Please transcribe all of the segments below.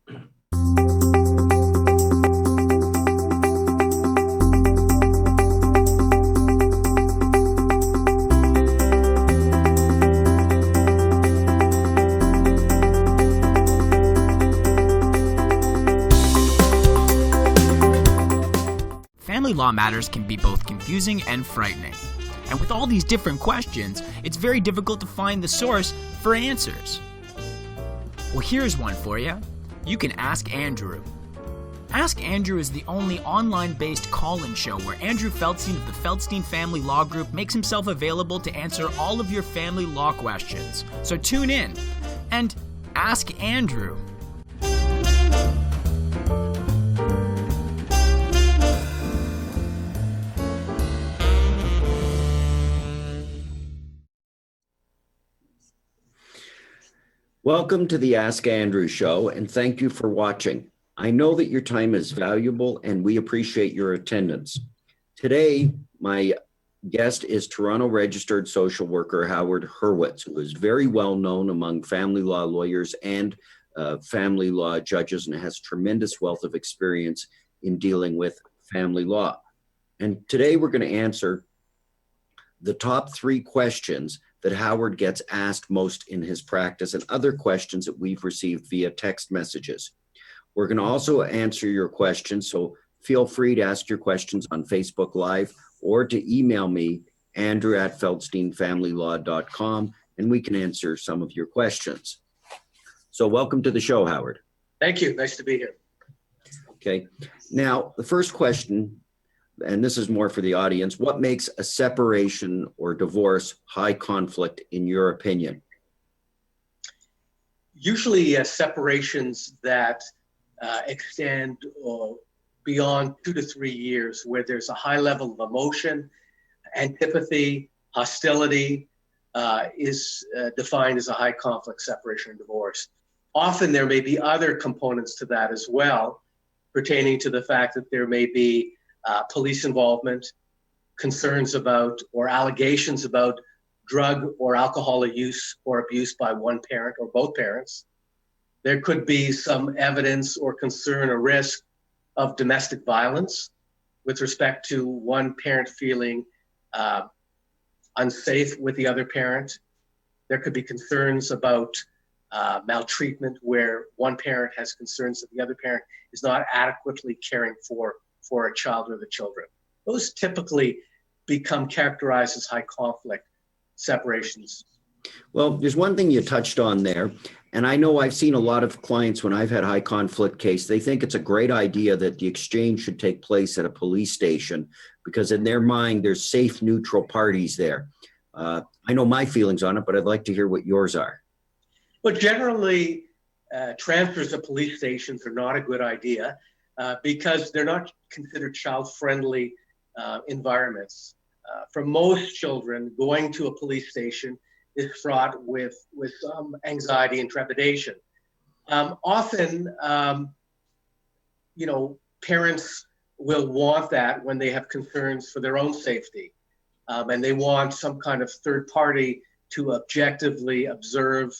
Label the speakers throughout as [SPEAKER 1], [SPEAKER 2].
[SPEAKER 1] Family law matters can be both confusing and frightening. And with all these different questions, it's very difficult to find the source for answers. Well, here's one for you. You can ask Andrew. Ask Andrew is the only online-based call-in show where Andrew Feldstein of the Feldstein Family Law Group makes himself available to answer all of your family law questions. So tune in and ask Andrew.
[SPEAKER 2] Welcome to the Ask Andrew show, and thank you for watching. I know that your time is valuable, and we appreciate your attendance. Today, my guest is Toronto registered social worker Howard Hurwitz, who is very well known among family law lawyers and family law judges and has tremendous wealth of experience in dealing with family law. And today we're going to answer the top 3 questions that Howard gets asked most in his practice and other questions that we've received via text messages. We're going to also answer your questions, so feel free to ask your questions on Facebook Live or to email me, andrew@feldsteinfamilylaw.com, and we can answer some of your questions. So welcome to the show, Howard.
[SPEAKER 3] Thank you. Nice to be here.
[SPEAKER 2] Okay. Now, the first question, and this is more for the audience, what makes a separation or divorce high conflict in your opinion?
[SPEAKER 3] Usually separations that extend beyond 2 to 3 years, where there's a high level of emotion, antipathy, hostility, is defined as a high conflict separation or divorce. Often there may be other components to that as well, pertaining to the fact that there may be police involvement, concerns about or allegations about drug or alcohol use or abuse by one parent or both parents. There could be some evidence or concern or risk of domestic violence with respect to one parent feeling unsafe with the other parent. There could be concerns about maltreatment where one parent has concerns that the other parent is not adequately caring for a child or the children. Those typically become characterized as high conflict separations.
[SPEAKER 2] Well, there's one thing you touched on there, and I know I've seen a lot of clients when I've had high conflict case, they think it's a great idea that the exchange should take place at a police station because in their mind, there's safe, neutral parties there. I know my feelings on it, but I'd like to hear what yours are.
[SPEAKER 3] But generally, transfers to police stations are not a good idea. Because they're not considered child-friendly environments. For most children, going to a police station is fraught with some anxiety and trepidation. Often, parents will want that when they have concerns for their own safety, and they want some kind of third party to objectively observe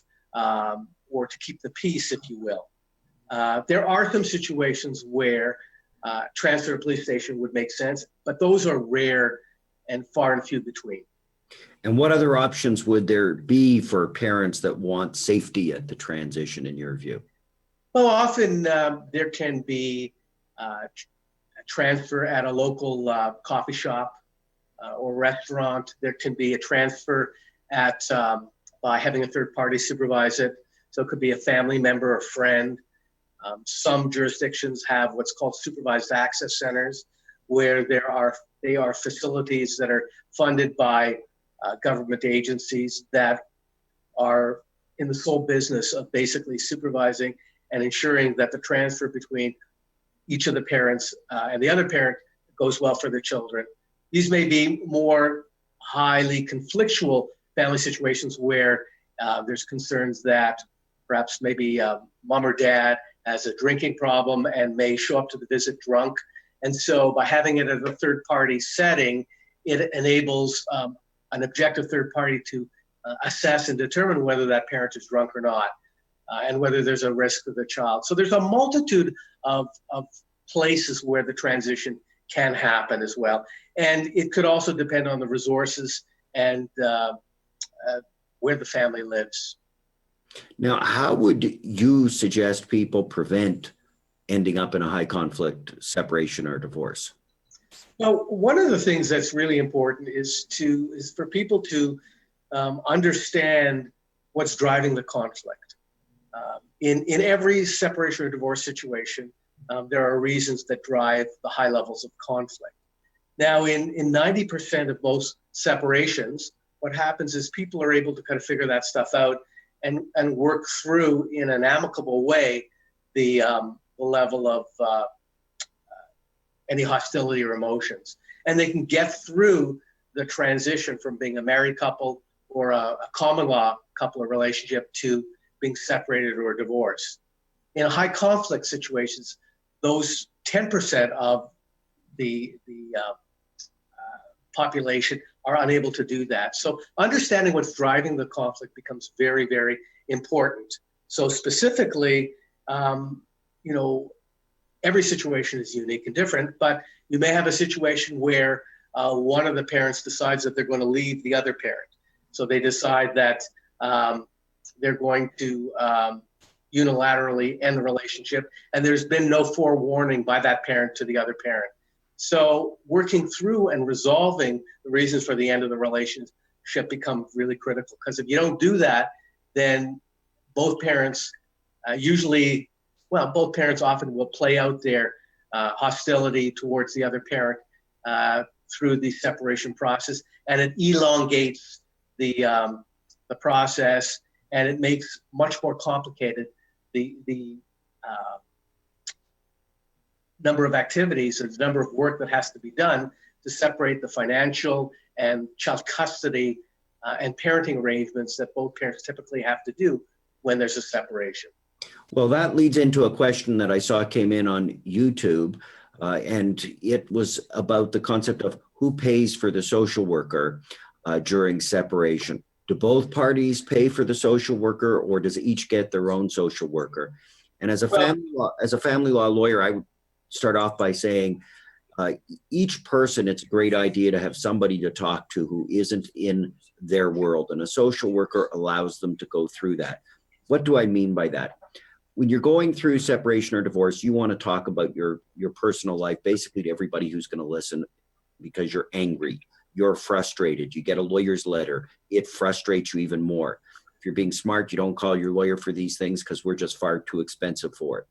[SPEAKER 3] or to keep the peace, if you will. There are some situations where transfer to police station would make sense, but those are rare and far and few between.
[SPEAKER 2] And what other options would there be for parents that want safety at the transition in your view?
[SPEAKER 3] Well, often there can be a transfer at a local coffee shop or restaurant. There can be a transfer at by having a third party supervise it. So it could be a family member or friend. Some jurisdictions have what's called supervised access centers, where they are facilities that are funded by government agencies that are in the sole business of basically supervising and ensuring that the transfer between each of the parents and the other parent goes well for the children. These may be more highly conflictual family situations where there's concerns that perhaps maybe mom or dad has a drinking problem and may show up to the visit drunk. And so by having it as a third party setting, it enables an objective third party to assess and determine whether that parent is drunk or not. and whether there's a risk to the child. So there's a multitude of places where the transition can happen as well. And it could also depend on the resources and where the family lives.
[SPEAKER 2] Now, how would you suggest people prevent ending up in a high conflict separation or divorce?
[SPEAKER 3] Well, one of the things that's really important is for people to understand what's driving the conflict. In every separation or divorce situation, there are reasons that drive the high levels of conflict. Now, in 90% of most separations, what happens is people are able to kind of figure that stuff out and work through in an amicable way the level of any hostility or emotions. And they can get through the transition from being a married couple or a common law couple or relationship to being separated or divorced. In high conflict situations, those 10% of the population are unable to do that. So understanding what's driving the conflict becomes very, very important. So specifically, every situation is unique and different, but you may have a situation where one of the parents decides that they're going to leave the other parent. So they decide that they're going to unilaterally end the relationship, and there's been no forewarning by that parent to the other parent. So working through and resolving the reasons for the end of the relationship become really critical, because if you don't do that, then both parents both parents often will play out their hostility towards the other parent through the separation process, and it elongates the process, and it makes much more complicated the number of activities and the number of work that has to be done to separate the financial and child custody and parenting arrangements that both parents typically have to do when there's a separation.
[SPEAKER 2] Well, that leads into a question that I saw came in on YouTube, and it was about the concept of who pays for the social worker during separation. Do both parties pay for the social worker, or does each get their own social worker? And as a family law lawyer, I would start off by saying each person, it's a great idea to have somebody to talk to who isn't in their world, and a social worker allows them to go through that. What do I mean by that? When you're going through separation or divorce, you want to talk about your personal life, basically to everybody who's going to listen, because you're angry, you're frustrated, you get a lawyer's letter, it frustrates you even more. If you're being smart, you don't call your lawyer for these things because we're just far too expensive for it.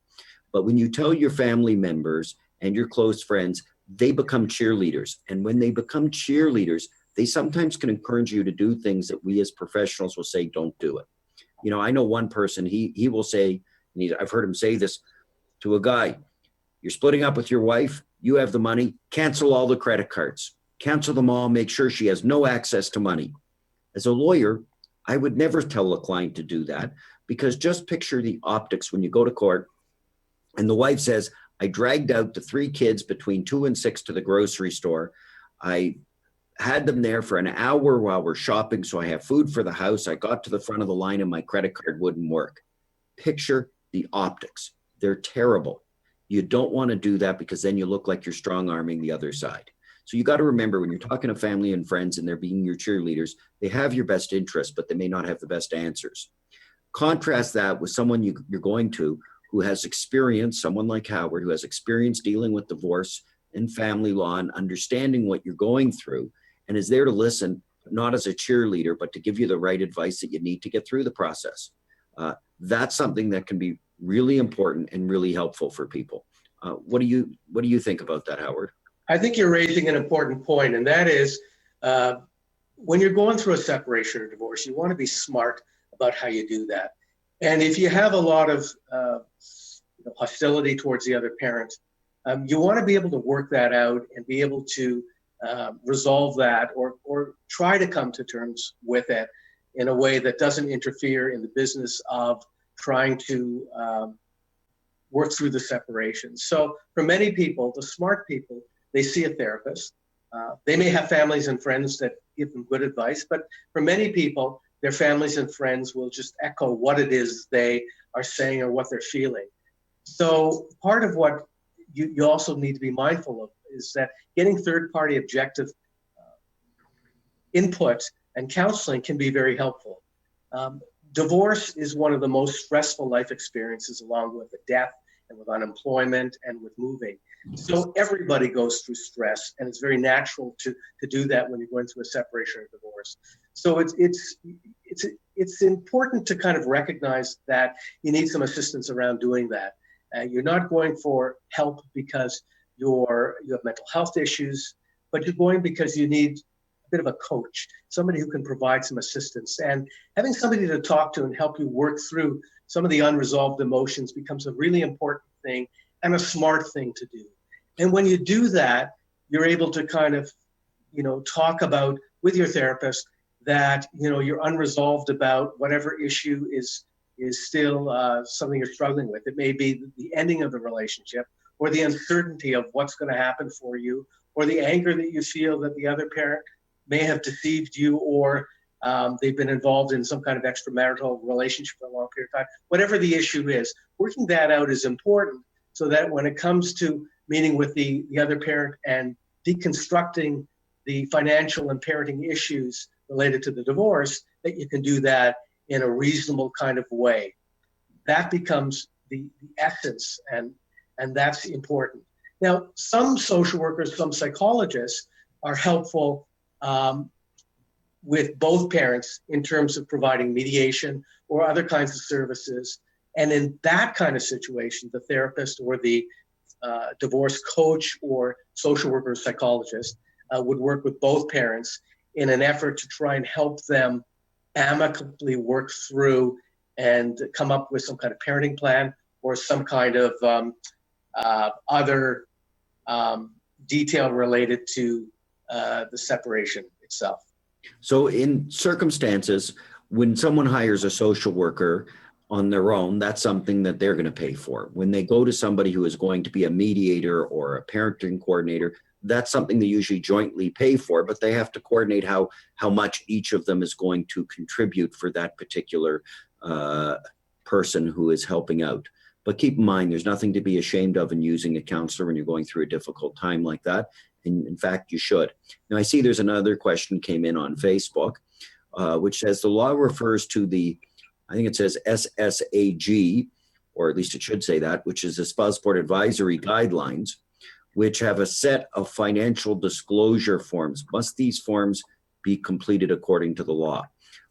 [SPEAKER 2] But when you tell your family members and your close friends, they become cheerleaders. And when they become cheerleaders, they sometimes can encourage you to do things that we as professionals will say, don't do it. You know, I know one person, he will say, I've heard him say this to a guy, you're splitting up with your wife, you have the money, cancel all the credit cards, cancel them all, make sure she has no access to money. As a lawyer, I would never tell a client to do that, because just picture the optics when you go to court and the wife says, I dragged out the 3 kids between 2 and 6 to the grocery store. I had them there for an hour while we're shopping, so I have food for the house. I got to the front of the line and my credit card wouldn't work. Picture the optics. They're terrible. You don't want to do that, because then you look like you're strong-arming the other side. So you got to remember, when you're talking to family and friends and they're being your cheerleaders, they have your best interest, but they may not have the best answers. Contrast that with someone you're going to who has experience, someone like Howard, who has experience dealing with divorce and family law and understanding what you're going through, and is there to listen, not as a cheerleader, but to give you the right advice that you need to get through the process. That's something that can be really important and really helpful for people. What do you think about that, Howard?
[SPEAKER 3] I think you're raising an important point, and that is when you're going through a separation or divorce, you want to be smart about how you do that. And if you have a lot of hostility towards the other parent, you want to be able to work that out and be able to resolve that or try to come to terms with it in a way that doesn't interfere in the business of trying to work through the separation. So for many people, the smart people, they see a therapist. They may have families and friends that give them good advice, but for many people, their families and friends will just echo what it is they are saying or what they're feeling. So part of what you also need to be mindful of is that getting third-party objective input and counseling can be very helpful. Divorce is one of the most stressful life experiences, along with the death and with unemployment and with moving. So everybody goes through stress, and it's very natural to do that when you're going through a separation or divorce. So it's important to kind of recognize that you need some assistance around doing that. You're not going for help because you have mental health issues, but you're going because you need a bit of a coach, somebody who can provide some assistance. And having somebody to talk to and help you work through some of the unresolved emotions becomes a really important thing and a smart thing to do. And when you do that, you're able to kind of, talk about with your therapist that, you're unresolved about whatever issue is still something you're struggling with. It may be the ending of the relationship, or the uncertainty of what's going to happen for you, or the anger that you feel that the other parent may have deceived you, or they've been involved in some kind of extramarital relationship for a long period of time. Whatever the issue is, working that out is important so that when it comes to meeting with the other parent and deconstructing the financial and parenting issues related to the divorce, that you can do that in a reasonable kind of way. That becomes the essence, and that's important. Now, some social workers, some psychologists are helpful with both parents in terms of providing mediation or other kinds of services. And in that kind of situation, the therapist or the divorce coach or social worker or psychologist would work with both parents in an effort to try and help them amicably work through and come up with some kind of parenting plan or some kind of other detail related to the separation itself.
[SPEAKER 2] So in circumstances, when someone hires a social worker on their own, that's something that they're going to pay for. When they go to somebody who is going to be a mediator or a parenting coordinator, that's something they usually jointly pay for, but they have to coordinate how much each of them is going to contribute for that particular person who is helping out. But keep in mind, there's nothing to be ashamed of in using a counselor when you're going through a difficult time like that. And in fact, you should. Now, I see there's another question came in on Facebook, which says the law refers to I think it says SSAG, or at least it should say that, which is the Spouse Support Advisory Guidelines, which have a set of financial disclosure forms. Must these forms be completed according to the law?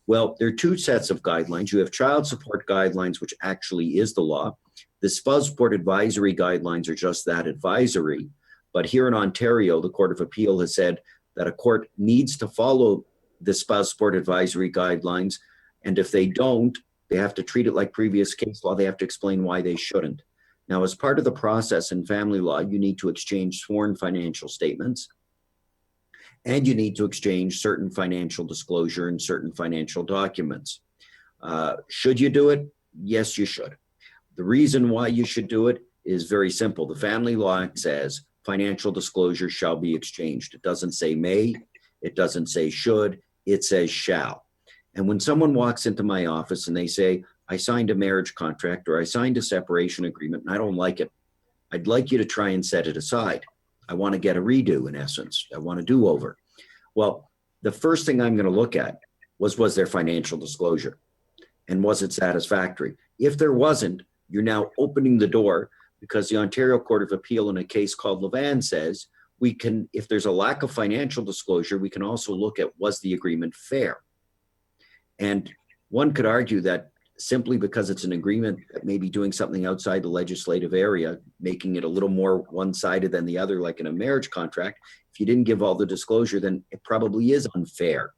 [SPEAKER 2] Well, there are two sets of guidelines. You have child support guidelines, which actually is the law. The Spouse Support Advisory Guidelines are just that, advisory. But here in Ontario, the Court of Appeal has said that a court needs to follow the Spouse Support Advisory Guidelines. And if they don't, they have to treat it like previous case law. They have to explain why they shouldn't. Now, as part of the process in family law, you need to exchange sworn financial statements, and you need to exchange certain financial disclosure and certain financial documents. Should you do it? Yes, you should. The reason why you should do it is very simple. The family law says financial disclosure shall be exchanged. It doesn't say may, it doesn't say should, it says shall. And when someone walks into my office and they say, I signed a marriage contract or I signed a separation agreement and I don't like it, I'd like you to try and set it aside. I want to get a redo, in essence. I want a do-over. Well, the first thing I'm going to look at was their financial disclosure, and was it satisfactory? If there wasn't, you're now opening the door, because the Ontario Court of Appeal in a case called Levan says we can, if there's a lack of financial disclosure, we can also look at, was the agreement fair? And one could argue that simply because it's an agreement that may be doing something outside the legislative area, making it a little more one-sided than the other, like in a marriage contract, if you didn't give all the disclosure, then it probably is unfair.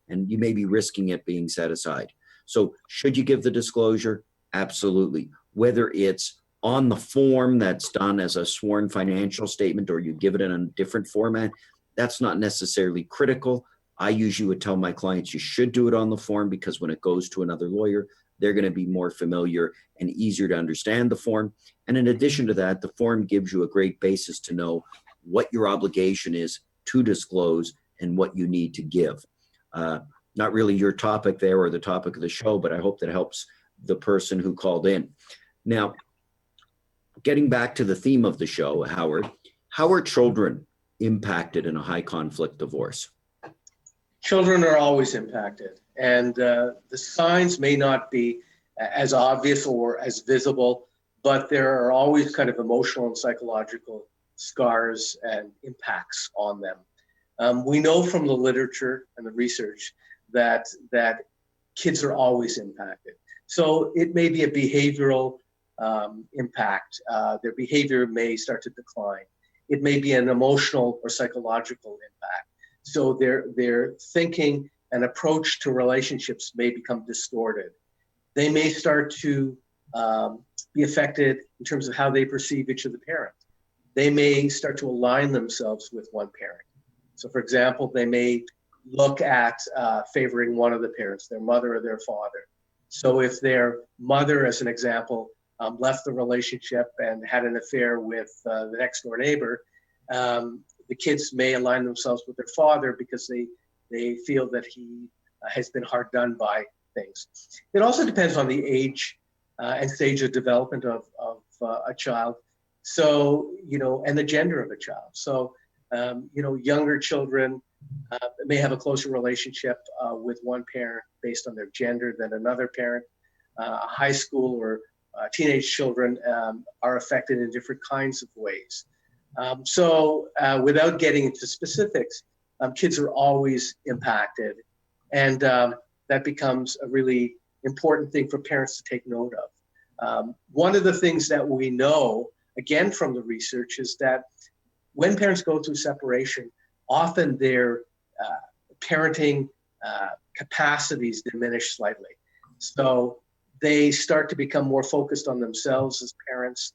[SPEAKER 2] And you may be risking it being set aside. So should you give the disclosure? Absolutely. Whether it's on the form that's done as a sworn financial statement or you give it in a different format, that's not necessarily critical. I usually would tell my clients you should do it on the form, because when it goes to another lawyer, they're going to be more familiar and easier to understand the form. And in addition to that, the form gives you a great basis to know what your obligation is to disclose and what you need to give. not really your topic there or the topic of the show, but I hope that helps the person who called in. Now, getting back to the theme of the show, Howard, how are children impacted in a high conflict divorce?
[SPEAKER 3] Children are always impacted, and the signs may not be as obvious or as visible, but there are always kind of emotional and psychological scars and impacts on them. We know from the literature and the research that kids are always impacted. So it may be a behavioral impact. Their behavior may start to decline. It may be an emotional or psychological impact. So their thinking and approach to relationships may become distorted. They may start to be affected in terms of how they perceive each of the parents. They may start to align themselves with one parent. So for example, they may look at favoring one of the parents, their mother or their father. So if their mother, as an example, left the relationship and had an affair with the next door neighbor, the kids may align themselves with their father because they feel that he has been hard done by things. It also depends on the age and stage of development of a child. So, and the gender of a child. So, younger children may have a closer relationship with one parent based on their gender than another parent. High school or teenage children are affected in different kinds of ways. So without getting into specifics, kids are always impacted. And that becomes a really important thing for parents to take note of. One of the things that we know, again from the research, is that when parents go through separation, often their parenting capacities diminish slightly. So they start to become more focused on themselves as parents.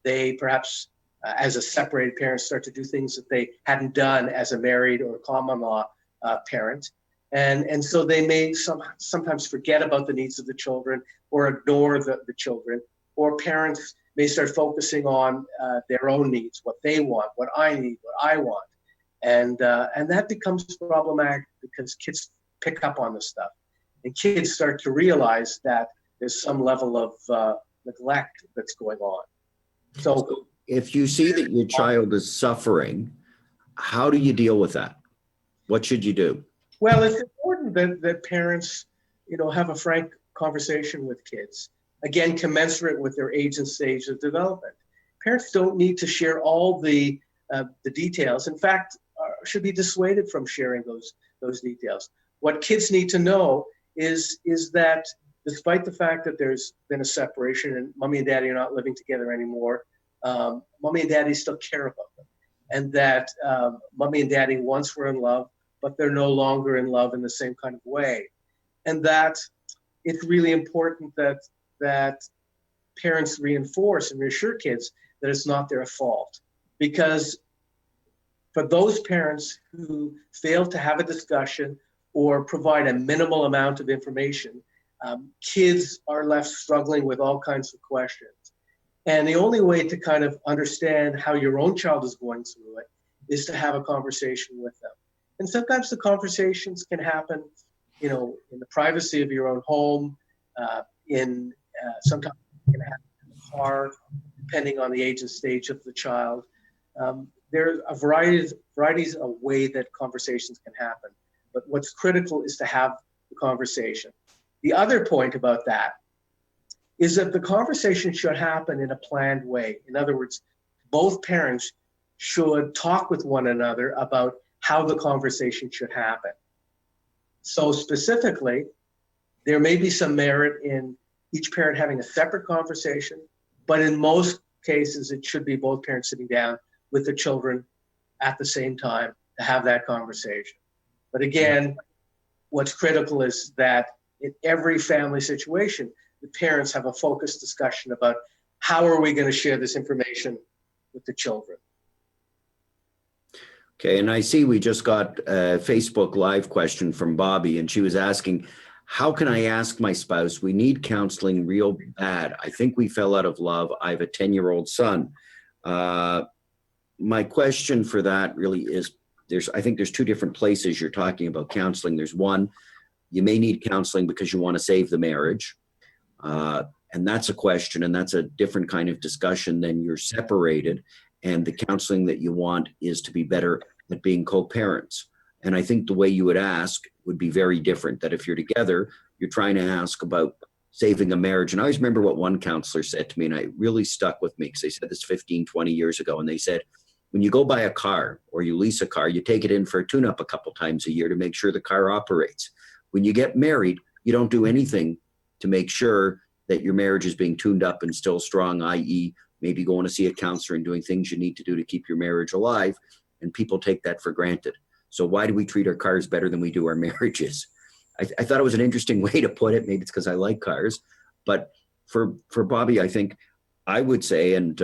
[SPEAKER 3] They perhaps, as a separated parent, start to do things that they hadn't done as a married or common law parent. And so they may sometimes forget about the needs of the children or ignore the children, or parents may start focusing on their own needs, what they want, what I need, what I want. And that becomes problematic because kids pick up on this stuff. And kids start to realize that there's some level of neglect that's going on. So
[SPEAKER 2] if you see that your child is suffering, how do you deal with that? What should you do?
[SPEAKER 3] Well, it's important that parents, have a frank conversation with kids. Again, commensurate with their age and stage of development. Parents don't need to share all the details. In fact, should be dissuaded from sharing those details. What kids need to know is that despite the fact that there's been a separation and mommy and daddy are not living together anymore, mommy and daddy still care about them. And that mommy and daddy once were in love, but they're no longer in love in the same kind of way. And that it's really important that parents reinforce and reassure kids that it's not their fault. Because for those parents who fail to have a discussion or provide a minimal amount of information, kids are left struggling with all kinds of questions. And the only way to kind of understand how your own child is going through it is to have a conversation with them. And sometimes the conversations can happen, in the privacy of your own home, sometimes it can happen in the car, depending on the age and stage of the child. There are varieties of ways that conversations can happen. But what's critical is to have the conversation. The other point about that is that the conversation should happen in a planned way. In other words, both parents should talk with one another about how the conversation should happen. So specifically, there may be some merit in each parent having a separate conversation, but in most cases, it should be both parents sitting down with the children at the same time to have that conversation. But again, what's critical is that in every family situation, the parents have a focused discussion about how are we going to share this information with the children.
[SPEAKER 2] Okay, and I see we just got a Facebook Live question from Bobby, and she was asking, how can I ask my spouse? We need counseling real bad. I think we fell out of love. I have a 10-year-old son. My question for that really is, I think there's two different places you're talking about counseling. There's one, you may need counseling because you want to save the marriage. And that's a question, and that's a different kind of discussion than you're separated. And the counseling that you want is to be better at being co-parents. And I think the way you would ask would be very different, that if you're together, you're trying to ask about saving a marriage. And I always remember what one counselor said to me, and it really stuck with me because they said this 15, 20 years ago. And they said, when you go buy a car or you lease a car, you take it in for a tune-up a couple times a year to make sure the car operates. When you get married, you don't do anything to make sure that your marriage is being tuned up and still strong, i.e. maybe going to see a counselor and doing things you need to do to keep your marriage alive. And people take that for granted. So why do we treat our cars better than we do our marriages? I thought it was an interesting way to put it. Maybe it's because I like cars. But for Bobby, I think I would say, and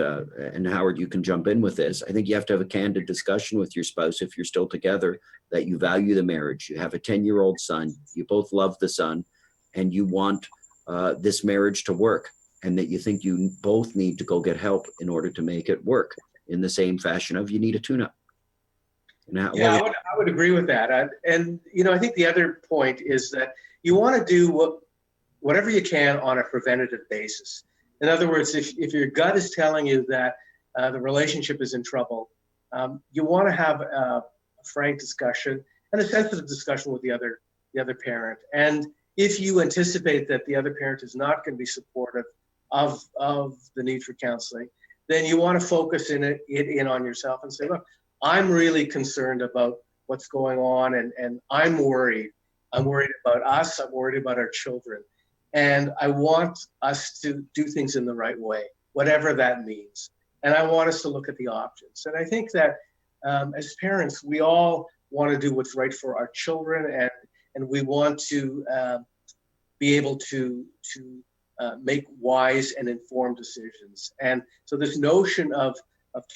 [SPEAKER 2] Howard, you can jump in with this, I think you have to have a candid discussion with your spouse if you're still together, that you value the marriage. You have a 10-year-old son. You both love the son, and you want this marriage to work, and that you think you both need to go get help in order to make it work, in the same fashion of you need a tune-up.
[SPEAKER 3] Yeah, I would agree with that. And I think the other point is that you want to do whatever you can on a preventative basis. In other words, if your gut is telling you that the relationship is in trouble, you want to have a frank discussion and a sensitive discussion with the other parent. And if you anticipate that the other parent is not going to be supportive of the need for counseling, then you want to focus in on yourself and say, look, I'm really concerned about what's going on, and I'm worried. I'm worried about us. I'm worried about our children. And I want us to do things in the right way, whatever that means. And I want us to look at the options. And I think that as parents, we all want to do what's right for our children, and we want to be able to make wise and informed decisions. And so this notion of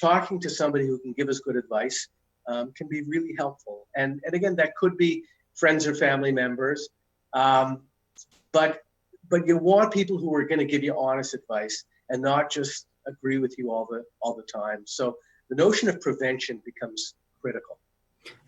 [SPEAKER 3] talking to somebody who can give us good advice can be really helpful. And again, that could be friends or family members, but you want people who are going to give you honest advice and not just agree with you all the time. So the notion of prevention becomes critical.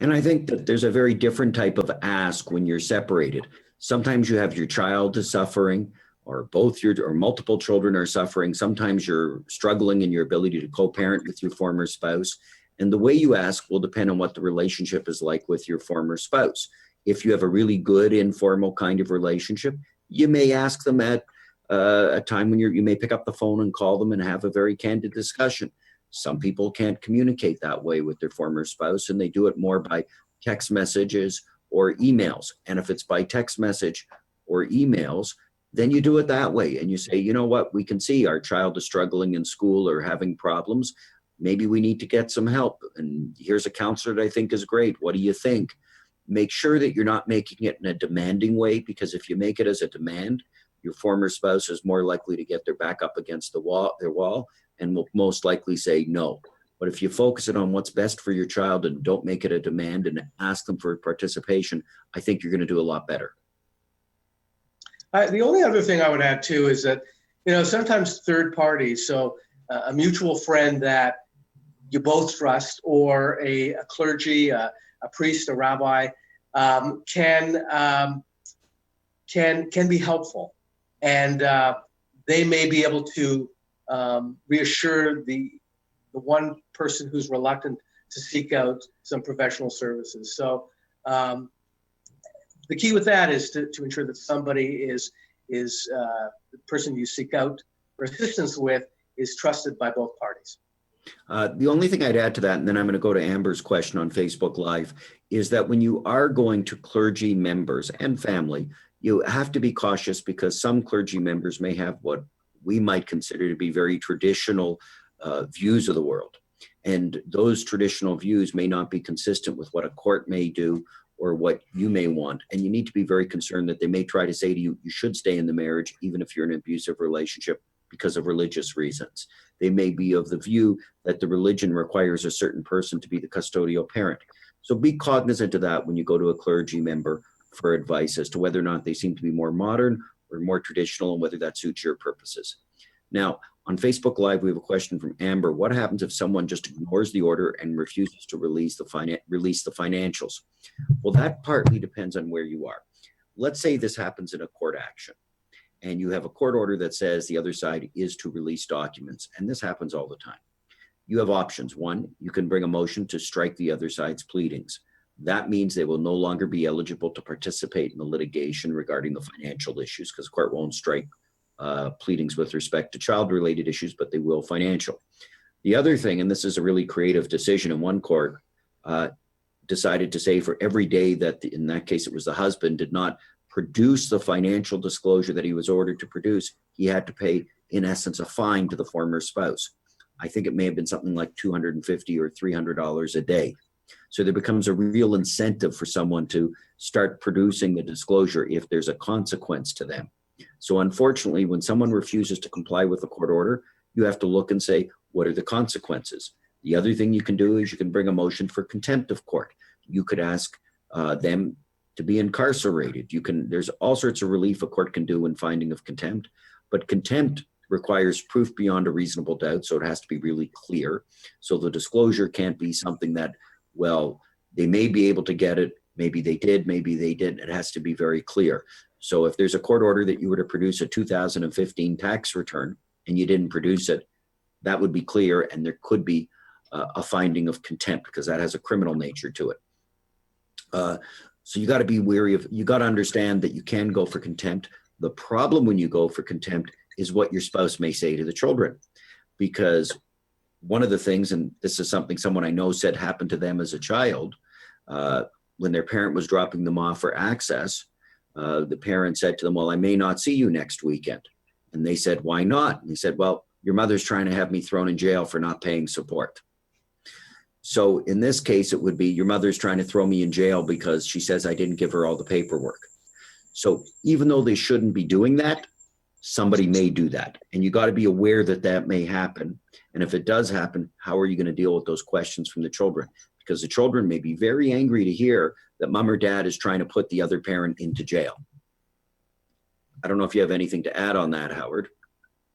[SPEAKER 2] And I think that there's a very different type of ask when you're separated. Sometimes you have your child is suffering, or or multiple children are suffering. Sometimes you're struggling in your ability to co-parent with your former spouse. And the way you ask will depend on what the relationship is like with your former spouse. If you have a really good informal kind of relationship, you may ask them at a time when you may pick up the phone and call them and have a very candid discussion. Some people can't communicate that way with their former spouse, and they do it more by text messages or emails. And if it's by text message or emails, then you do it that way. And you say, you know what, we can see our child is struggling in school or having problems. Maybe we need to get some help. And here's a counselor that I think is great. What do you think? Make sure that you're not making it in a demanding way, because if you make it as a demand, your former spouse is more likely to get their back up against their wall and will most likely say no. But if you focus it on what's best for your child and don't make it a demand and ask them for participation, I think you're going to do a lot better.
[SPEAKER 3] The only other thing I would add too is that, sometimes third parties, so a mutual friend that you both trust, or a clergy, a priest, a rabbi, can be helpful, and they may be able to reassure the one person who's reluctant to seek out some professional services. So the key with that is to ensure that somebody is the person you seek out for assistance with is trusted by both parties.
[SPEAKER 2] The only thing I'd add to that, and then I'm going to go to Amber's question on Facebook Live, is that when you are going to clergy members and family, you have to be cautious, because some clergy members may have what we might consider to be very traditional views of the world. And those traditional views may not be consistent with what a court may do or what you may want. And you need to be very concerned that they may try to say to you, you should stay in the marriage, even if you're in an abusive relationship, because of religious reasons. They may be of the view that the religion requires a certain person to be the custodial parent. So be cognizant of that when you go to a clergy member for advice as to whether or not they seem to be more modern or more traditional, and whether that suits your purposes. Now, On Facebook Live, we have a question from Amber. What happens if someone just ignores the order and refuses to release the financials? Well, that partly depends on where you are. Let's say this happens in a court action, and you have a court order that says the other side is to release documents, and this happens all the time. You have options. One, you can bring a motion to strike the other side's pleadings. That means they will no longer be eligible to participate in the litigation regarding the financial issues, because the court won't strike pleadings with respect to child-related issues, but they will financial. The other thing, and this is a really creative decision in one court, decided to say for every day that, in that case, it was the husband, did not produce the financial disclosure that he was ordered to produce, he had to pay, in essence, a fine to the former spouse. I think it may have been something like $250 or $300 a day. So there becomes a real incentive for someone to start producing the disclosure if there's a consequence to them. So unfortunately, when someone refuses to comply with a court order, you have to look and say, what are the consequences? The other thing you can do is you can bring a motion for contempt of court. You could ask them to be incarcerated. There's all sorts of relief a court can do in finding of contempt, but contempt requires proof beyond a reasonable doubt, so it has to be really clear. So the disclosure can't be something that, well, they may be able to get it, maybe they did, maybe they didn't. It has to be very clear. So if there's a court order that you were to produce a 2015 tax return and you didn't produce it, that would be clear, and there could be a finding of contempt because that has a criminal nature to it. So you got to be wary of, you got to understand that you can go for contempt. The problem when you go for contempt is what your spouse may say to the children, because one of the things, and this is something someone I know said happened to them as a child, when their parent was dropping them off for access, the parent said to them, well, I may not see you next weekend. And they said, why not? And he said, well, your mother's trying to have me thrown in jail for not paying support. So in this case, it would be your mother's trying to throw me in jail because she says I didn't give her all the paperwork. So even though they shouldn't be doing that, somebody may do that. And you got to be aware that that may happen. And if it does happen, how are you going to deal with those questions from the children? Because the children may be very angry to hear that mom or dad is trying to put the other parent into jail. I don't know if you have anything to add on that, Howard.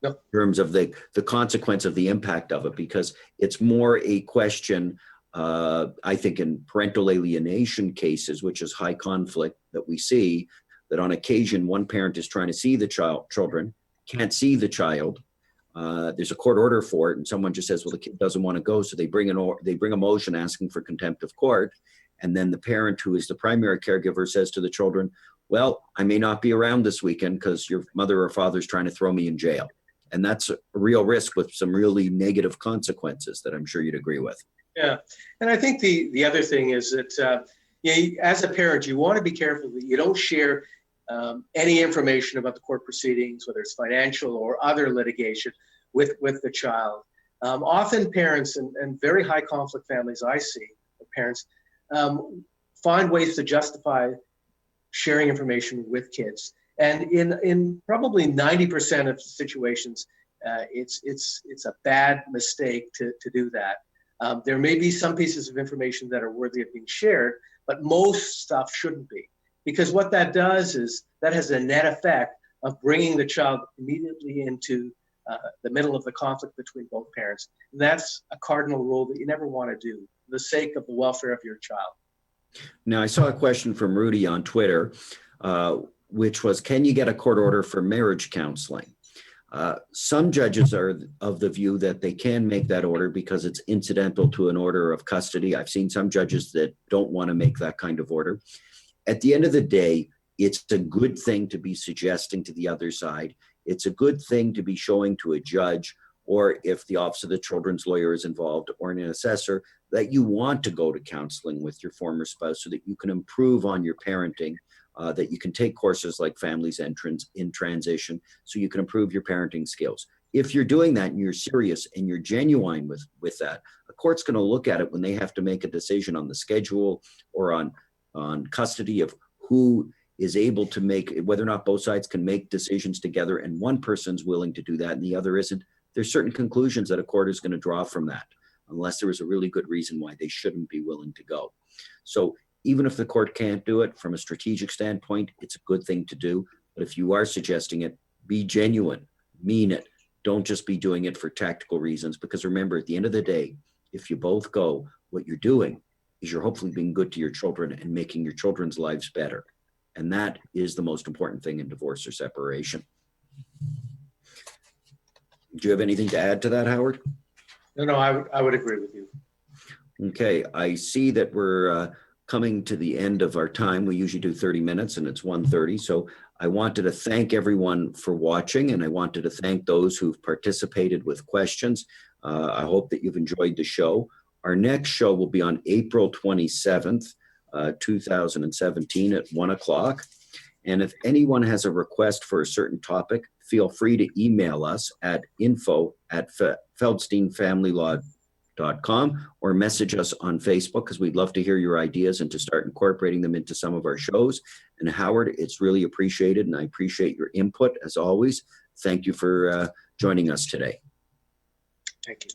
[SPEAKER 2] No. In terms of the consequence of the impact of it, because it's more a question, I think in parental alienation cases, which is high conflict that we see, that on occasion one parent is trying to see the children, can't see the child. There's a court order for it, and someone just says, well, the kid doesn't want to go, so they bring a motion asking for contempt of court, and then the parent who is the primary caregiver says to the children, well, I may not be around this weekend because your mother or father's trying to throw me in jail. And that's a real risk with some really negative consequences that I'm sure you'd agree with.
[SPEAKER 3] Yeah, and I think the other thing is that as a parent, you want to be careful that you don't share any information about the court proceedings, whether it's financial or other litigation, with the child. Often parents and very high conflict families I see, parents, find ways to justify sharing information with kids. And in probably 90% of situations, it's a bad mistake to do that. There may be some pieces of information that are worthy of being shared, but most stuff shouldn't be. Because what that does is that has a net effect of bringing the child immediately into the middle of the conflict between both parents. And that's a cardinal rule that you never want to do for the sake of the welfare of your child.
[SPEAKER 2] Now, I saw a question from Rudy on Twitter, which was, can you get a court order for marriage counseling? Some judges are of the view that they can make that order because it's incidental to an order of custody. I've seen some judges that don't want to make that kind of order. At the end of the day, it's a good thing to be suggesting to the other side. It's a good thing to be showing to a judge, or if the Office of the Children's Lawyer is involved, or an assessor, that you want to go to counseling with your former spouse so that you can improve on your parenting, that you can take courses like Families in Transition so you can improve your parenting skills. If you're doing that and you're serious and you're genuine with that, a court's going to look at it when they have to make a decision on the schedule or on custody of who is able to make, whether or not both sides can make decisions together and one person's willing to do that and the other isn't. There's certain conclusions that a court is going to draw from that, unless there was a really good reason why they shouldn't be willing to go. So even if the court can't do it from a strategic standpoint, it's a good thing to do. But if you are suggesting it, be genuine, mean it. Don't just be doing it for tactical reasons, because remember, at the end of the day, if you both go, what you're doing is you're hopefully being good to your children and making your children's lives better. And that is the most important thing in divorce or separation. Do you have anything to add to that, Howard?
[SPEAKER 3] No, I would agree with you.
[SPEAKER 2] Okay, I see that we're coming to the end of our time. We usually do 30 minutes and it's 1:30. So I wanted to thank everyone for watching, and I wanted to thank those who've participated with questions. I hope that you've enjoyed the show. Our next show will be on April 27th, 2017 at 1 o'clock. And if anyone has a request for a certain topic, feel free to email us at info@feldsteinfamilylaw.com or message us on Facebook, because we'd love to hear your ideas and to start incorporating them into some of our shows. And Howard, it's really appreciated, and I appreciate your input as always. Thank you for joining us today.
[SPEAKER 3] Thank you.